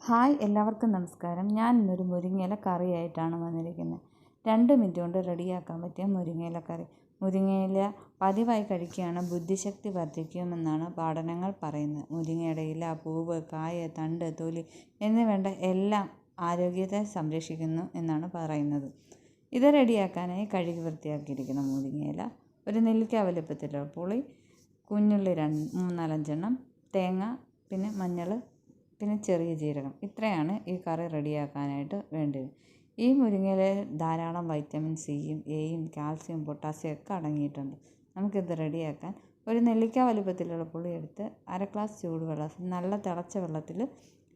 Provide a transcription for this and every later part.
Hi, എല്ലാവർക്കും നമസ്കാരം. ഞാൻ ഇന്നൊരു മുരിങ്ങയില കറിയായിട്ടാണ് വന്നിരിക്കുന്നത്. 2 മിനിറ്റ് കൊണ്ട് റെഡിയാക്കാൻ പറ്റിയ മുരിങ്ങയില കറി. മുരിങ്ങയില പതിവായി കഴിക്കുകയാണ് ബുദ്ധിശക്തി വർദ്ധിക്കുമെന്നാണ് പഠനങ്ങൾ പറയുന്നത്. മുരിങ്ങയുടെ ഇല, പൂവ്, കായ, തണ്ട്, തൊലി വേണ്ട എല്ലാം ആരോഗ്യത്തെ സംരക്ഷിക്കുന്നു എന്നാണ് പറയുന്നത്. ഇത് റെഡിയാക്കാനായി കഴുകി വൃത്തിയാക്കിയിരിക്കുന്ന മുരിങ്ങയില, ഒരു നെല്ലിക്ക വലുപ്പത്തിലുള്ള പുളി, കുഞ്ഞുള്ളി 3-4 എണ്ണം, തേങ്ങ, പിന്നെ മഞ്ഞൾ, പിന്നെ ചെറിയ ജീരകം. ഇത്രയാണ് ഈ കറി റെഡിയാക്കാനായിട്ട് വേണ്ടത്. ഈ മുരിങ്ങയിലയിൽ ധാരാളം വൈറ്റമിൻ സിയും എയും കാൽസ്യം പൊട്ടാസ്യം ഒക്കെ അടങ്ങിയിട്ടുണ്ട്. നമുക്കിത് റെഡിയാക്കാൻ ഒരു നെല്ലിക്ക വലുപ്പത്തിലുള്ള പുളി എടുത്ത് 1/2 ഗ്ലാസ് ചൂടുവെള്ളം നല്ല തിളച്ച വെള്ളത്തിൽ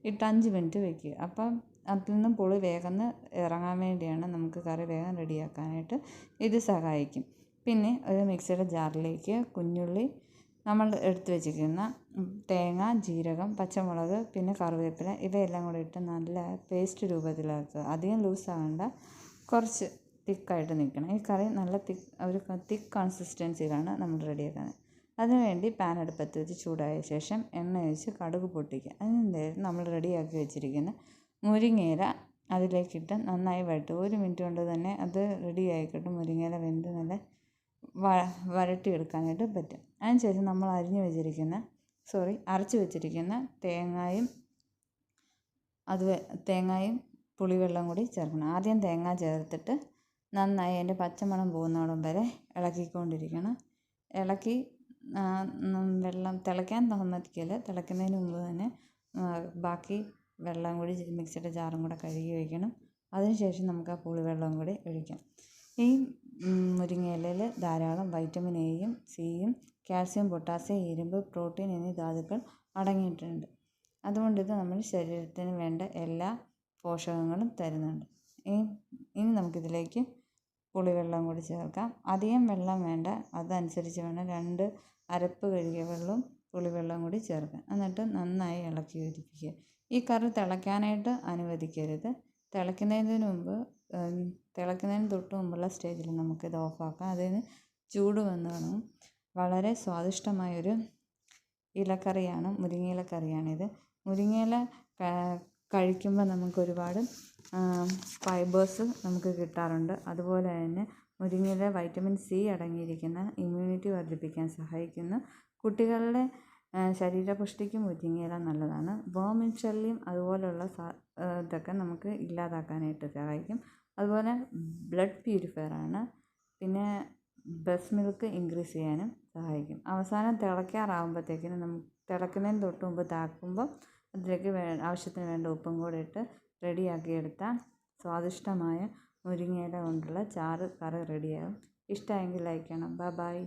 ഇട്ട് 5 മിനിറ്റ് വയ്ക്കുക. അപ്പം അതിൽ നിന്നും പുളി വേഗം ഇറങ്ങാൻ വേണ്ടിയാണ് നമുക്ക് കറി വേഗം റെഡിയാക്കാനായിട്ട് ഇത് സഹായിക്കും. പിന്നെ ഒരു മിക്സിയുടെ ജാറിലേക്ക് കുഞ്ഞുള്ളി, നമ്മൾ എടുത്തു വെച്ചിരിക്കുന്ന തേങ്ങ, ജീരകം, പച്ചമുളക്, പിന്നെ കറിവേപ്പില ഇവയെല്ലാം കൂടി ഇട്ട് നല്ല പേസ്റ്റ് രൂപത്തിലാക്കുക. അധികം ലൂസാകണ്ട, കുറച്ച് തിക്കായിട്ട് നിൽക്കണം. ഈ കറി നല്ല തിക്ക് കൺസിസ്റ്റൻസിയിലാണ് നമ്മൾ റെഡിയാക്കുന്നത്. അതിനുവേണ്ടി പാൻ അടുപ്പത്ത് വെച്ച് ചൂടായ ശേഷം എണ്ണ ഒഴിച്ച് കടുക് പൊട്ടിക്കുക. അതിന് നമ്മൾ റെഡിയാക്കി വെച്ചിരിക്കുന്ന മുരിങ്ങയില അതിലേക്കിട്ട് നന്നായി വഴറ്റുക. 1 മിനിറ്റ് കൊണ്ട് തന്നെ അത് റെഡിയായി കിട്ടും. മുരിങ്ങയില വെന്ത് നല്ല വരട്ടിയെടുക്കാനായിട്ട് പറ്റും. അതിനുശേഷം നമ്മൾ അരച്ച് വെച്ചിരിക്കുന്ന തേങ്ങയും പുളിവെള്ളം കൂടി ചേർക്കണം. ആദ്യം തേങ്ങ ചേർത്തിട്ട് നന്നായി അതിൻ്റെ പച്ചമണം പോകുന്നോളം വരെ ഇളക്കിക്കൊണ്ടിരിക്കണം. ഇളക്കി വെള്ളം തിളയ്ക്കാൻ സമ്മതിക്കില്ല. തിളയ്ക്കുന്നതിന് മുമ്പ് തന്നെ ബാക്കി വെള്ളം കൂടി മിക്സിയുടെ ജാറും കൂടെ കഴുകി വയ്ക്കണം. അതിനുശേഷം നമുക്ക് ആ പുളിവെള്ളം കൂടി ഒഴിക്കാം. ഈ മുരിങ്ങയിലയിൽ ധാരാളം വൈറ്റമിൻ എയും സിയും കാൽസ്യം, പൊട്ടാസ്യം, ഇരുമ്പ്, പ്രോട്ടീൻ എന്നീ ധാതുക്കൾ അടങ്ങിയിട്ടുണ്ട്. അതുകൊണ്ട് ഇത് നമ്മുടെ ശരീരത്തിന് വേണ്ട എല്ലാ പോഷകങ്ങളും തരുന്നുണ്ട്. ഇനി നമുക്കിതിലേക്ക് പുളിവെള്ളം കൂടി ചേർക്കാം. അധികം വെള്ളം വേണ്ട, അതനുസരിച്ച് വേണം. 2 അരപ്പ് കഴുകിയ വെള്ളവും പുളിവെള്ളം കൂടി ചേർക്കാം. എന്നിട്ട് നന്നായി ഇളക്കി യോജിപ്പിക്കുക. ഈ കറി തിളയ്ക്കാനായിട്ട് അനുവദിക്കരുത്. തിളയ്ക്കുന്നതിന് തൊട്ട് മുമ്പുള്ള സ്റ്റേജിൽ നമുക്കിത് ഓഫാക്കാം. അതിന് ചൂട് വന്ന് തുടങ്ങും. വളരെ സ്വാദിഷ്ടമായൊരു ഇലക്കറിയാണ്, മുരിങ്ങയില കറിയാണിത്. മുരിങ്ങയില കഴിക്കുമ്പോൾ നമുക്കൊരുപാട് ഫൈബേഴ്സ് നമുക്ക് കിട്ടാറുണ്ട്. അതുപോലെ തന്നെ മുരിങ്ങയില വൈറ്റമിൻ സി അടങ്ങിയിരിക്കുന്ന ഇമ്മ്യൂണിറ്റി വർദ്ധിപ്പിക്കാൻ സഹായിക്കുന്ന കുട്ടികളുടെ ശരീരപുഷ്ടിക്ക് മുരിങ്ങയില നല്ലതാണ്. വേമിൻ ശല്യം അതുപോലെയുള്ള ഇതൊക്കെ നമുക്ക് ഇല്ലാതാക്കാനായിട്ട് സഹായിക്കും. അതുപോലെ ബ്ലഡ് പ്യൂരിഫയറാണ്. പിന്നെ ബ്രസ്റ്റ് മിൽക്ക് ഇൻക്രീസ് ചെയ്യാനും സഹായിക്കും. അവസാനം തിളയ്ക്കാറാകുമ്പോഴത്തേക്കിനും തിളയ്ക്കുന്നതിന് തൊട്ട് മുമ്പ് താക്കുമ്പോൾ അതിലേക്ക് ആവശ്യത്തിന് വേണ്ട ഉപ്പും കൂടി ഇട്ട് റെഡിയാക്കിയെടുത്ത സ്വാദിഷ്ടമായ മുരിങ്ങയില കൊണ്ടുള്ള കറി റെഡിയാകും. ഇഷ്ടമായെങ്കിൽ ലൈക്ക് ചെയ്യണം. ബൈ.